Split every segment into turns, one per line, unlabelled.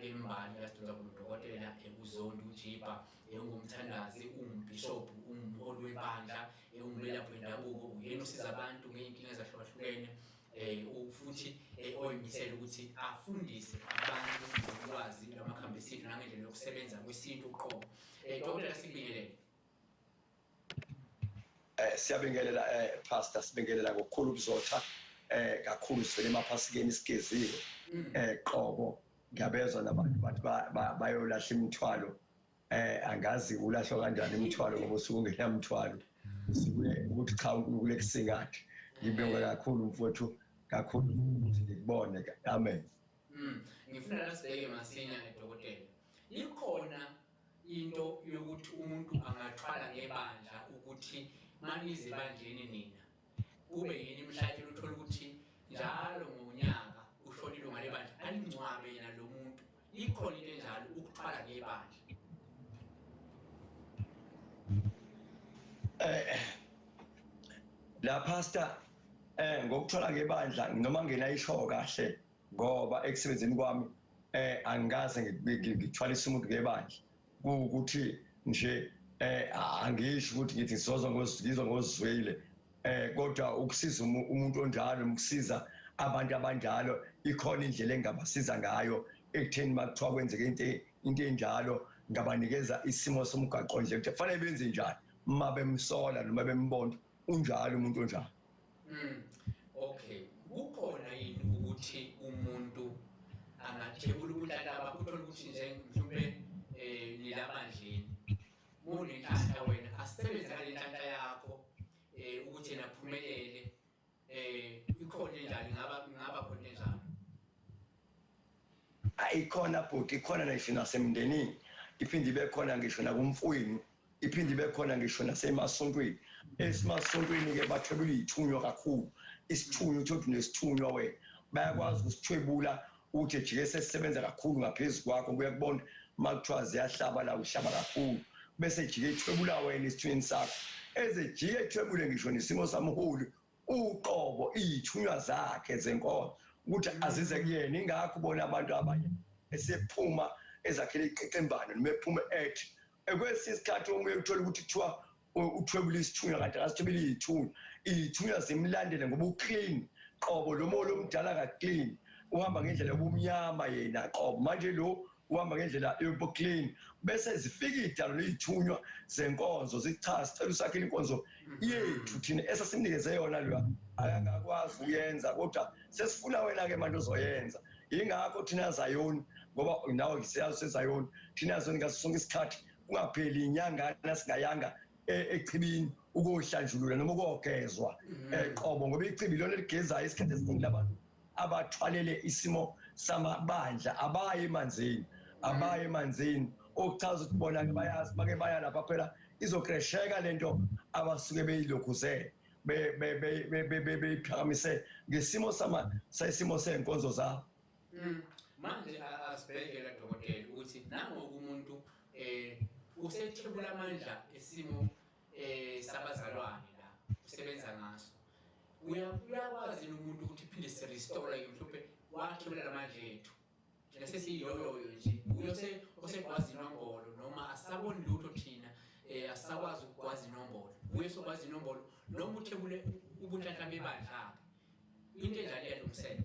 embali kasidonsa udokotela uZondi ujibha ungumthandazi ungumbishop umholi webandla ungumlaphi wendabuko uyena usiza abantu ngeyinkinga ezahlukahlukene futhi oyimisela ukuthi afundise abantu ngolwazi lwamakhambi esintu nangendlela yokusebenza kwesintu uqobo. Dokotela sikubingelele.
Siyabingelela pastor sibingelela ngokukhulu ukuzotha kakhulu sivele emaphasikeni isigezile qobo ngiyabezwa nabantu bathi bayolahla imithwalo angazi ulahlwa kanjani imithwalo ngoba usuku ngenamthwalo sikuye ukuthi cha uNkulunkulu ekusingathe ngibonga kakhulu mfowethu kakhulu ukuthi ngikubone amen.
Ngifuna la sibheke masinya dokotela ikhona into yokuthi umuntu angathwala ngebandla ukuthi manize bandleni nina kube yini imhlahla uthola ukuthi njalo ngonyaka uhlolile ngale bandla alingcwabe yena lo muntu ikhona into enjalo ukuthwala ngebandla.
La pastor ngokuthola ngebandla noma ngena isho kahle ngoba ekusebenzeni kwami angaze ngithwalise umuntu ngebandla ukuthi nje angisho ukuthi ngithi ngizozwa ngozwele kodwa ukusiza umuntu onjalo ukusiza abantu abanjalo ikhona indlela engabasiza ngayo ekutheni makuthiwa kwenzeke into enjalo ngabanikeza isimo somgaqo nje ukuthi kufanele benze njani uma bemsola noma bembona unjalo umuntu onjalo.
Okay kukhona yini ukuthi umuntu angathebula ubunhlaba uthola ukuthi nje mhlawumbe nilabandleni munenhlanhla wena asebenze ngale nhlanhla yakho ukuthi yena aphumelele ikhona njalo ngaba khona njalo
ayikhona bhuti ikhona ngisho nasemndenini iphinde ibe khona ngisho nakumfweni iphinde ibe khona ngisho nasemasontweni esimasontweni ke bathwebula izithunywa kakhulu isithunywa uthi nesithunywa wena bayakwazi ukusithwebula uthi jike sesisebenza kakhulu ngaphezulu kwakho kuyakubona makuthiwa ziyahlaba la uhlaba kakhulu bese jike ithwebula wena isithunyweni sakho ezejike ethwebule ngisho nesimo samholi uqobo izithunywa zakhe zenkonzo ukuthi azize kuyena ingakho ubona abantu abanye esephuma ezakhele iqeqembano noma ephuma ethi kwesisikhathi umuye uthola ukuthi kuthiwa uthwebula isithunywa kanti akasithwebula izithunywa zimlandele ngoba uclean qobo lo moya omdala ka clean uhamba ngendlela yobumnyama yena qobo manje lo uhamba ngendlela yobuclean bese zifika idalo lezithunywa zenkonzo zichaza sicela usakhele inkonzo yethu thina esasimnikeze yona lo akangakwazi ukuyenza kodwa sesifuna wena ke manje uzoyenza ingakho thina Zayoni ngoba nawe ngisiyazi seZayoni thina Zayoni ngasonke isikhathi kungapheli inyanga nasingayanga echibini ukohlanjulula noma ukogezwa qobo ngoba ichibi lona ligezayo isikhathi esiningi labantu abathwalele isimo samabandla abaye emanzini okuchaza ukuthi bona bayazi bake baya lapha phela izokresheka lento abasuke beyilokhuzele beyiphakamise ngesimo sesimo senkonzo zabo.
Manje asibhekela dokotela ukuthi nangoku umuntu usethebula amandla esimo sabazalwane la usebenza ngaso uyakwazi umuntu ukuthi iphinde se restore mhlawumbe wathebula amandla ethu thina sesiyoyoyo nje uyose osekwazi inombolo noma asaboni lutho thina asakwazi ukwazi inombolo uyesokwazi inombolo noma uthebule ubunhlahla bebandla into enjalo iyalungiseka.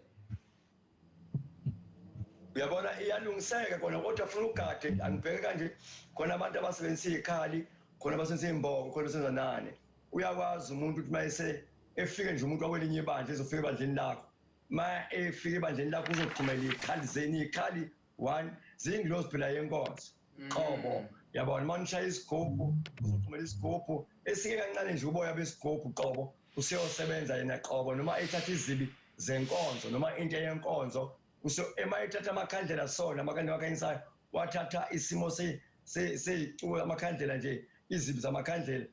Uyabona iyalungiseka kona kodwa ufuna ugade angibheke kanje khona abantu abasebenzisa ikhali khona abasebenzisa imboko khona senza nani uyakwazi umuntu ukuthi mayese efike nje umuntu wakwelinye ibandla ezofika ebandleni lakho ma efike ebandleni lakho uzoqhumela ikhali zeni ikhali 1 zingilosi phela yenkonzo qobo yabona manishaya isigubhu uzoqhumela isigubhu esike kancane nje uboya besigubhu qobo useyosebenza yena qobo noma ethatha izibi zenkonzo noma into yenkonzo emayithatha amakhandlela sona amakhandlela wakhenyisayo wathatha isimo seyicuka amakhandlela nje izibi zamakhandlela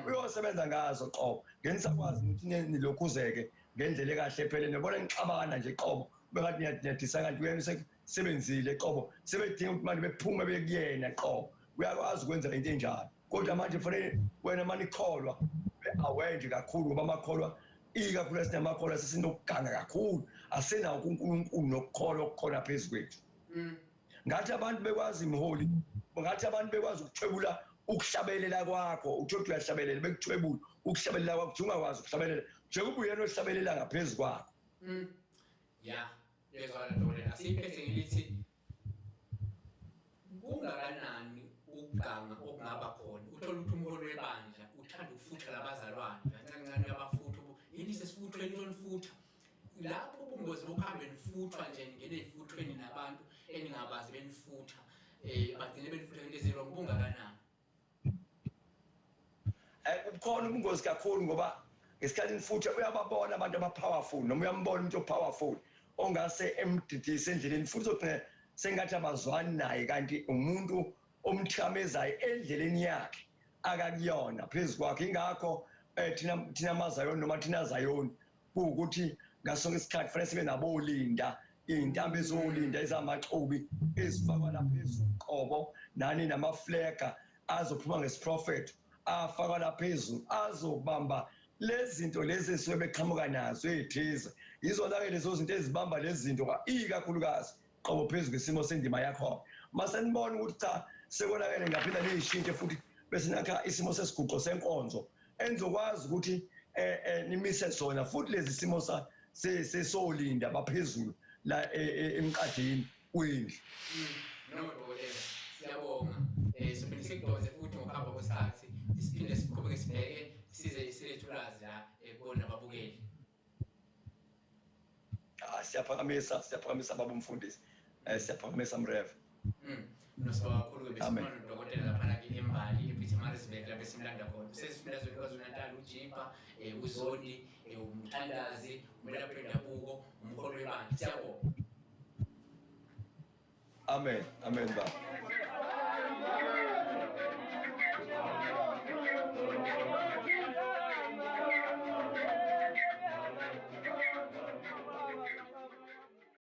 uyosebenza ngazo qobo ngenisakwazi ukuthi nilokhuzeke ngendlela ekahle phela nebona ngixabana nje qobo bengathi niyadisa kanti uyena usebenzile qobo sebedinga ukuthi manje bephume bekuyena qobo uyakwazi ukwenza into enjalo kodwa manje fanele wena manje ikholwa awenje kakhulu ngoba amakholwa ikakhulu esinamakholwa sesinokuganga kakhulu asenawo uNkulunkulu nokukholwa okukhona phezulu kwethu ngathi abantu bekwazi imholi ngathi abantu bekwazi ukuthwebula ukuhlabelela kwakho uthi uyahlabelela bekuthwebula ukuhlabelela kwakho ungakwazi ukuhlabelela njengoba uyena ohlabelela ngaphezulu kwakho
ya yezwa ndolela siphethe ngelithi kungakanani ukuganga okungaba khona uthola ukuthi umholi webandla uthanda ukufutha labazalwane kancane uyabafutha yini sesifuthweni sonifutha lapho ubungozi bokuhambe nifuthwa nje ngene ifuthweni nabantu eningabazi benifutha bagcine benifutha into eziro kungakanani
ukhona ubungozi kakhulu ngoba ngesikhathi nifutha uyababona abantu abapowerful noma uyambona umuntu opowerful ongase emdidise endleleni futhi ugcine sengathi abazwani naye kanti umuntu omthamezayo endleleni yakhe akakuyona phezulu kwakhe ingakho thina mazayoni noma thina zayoni ukuthi ngasonke isikhathi fanele sibe nabolinda iy'ntambo ezolinda ezamaxubi ezifakwa laphezulu qobo nani namaflega azophuma ngesiprofethi afakwa laphezulu azobamba lezi zinto lezi esuke beqhamuka nazo ey'thize yizona-ke lezo zinto ezibamba lezi zinto ikakhulukazi qobo phezu kwesimo sendima yakho mase nibone ukuthi cha sekonakele ngaphinda niyishintshe futhi bese nakha isimo sesiguqo senkonzo enizokwazi ukuthi nimise sona futhi lezi simo sesolinda baphezulu la emqadini wendlu
nodokotela siyabonga siphinde sikudoze futhi ngokuhamba kwesikhathi siphinde siqhubeke sibheke size silethe ulwazi la kubona ababukeli
siyaphakamisa baba umfundisi siyaphakamisa mreve
nosibonga kakhulu besimama nodokotela laphana embali ePietermaritzburg lapho esimlanda khona usesifundazweni KwaZulu-Natal ujibha uzondi umthandazi umelaphi wendabuko umholi webandla siyabonga
amen baba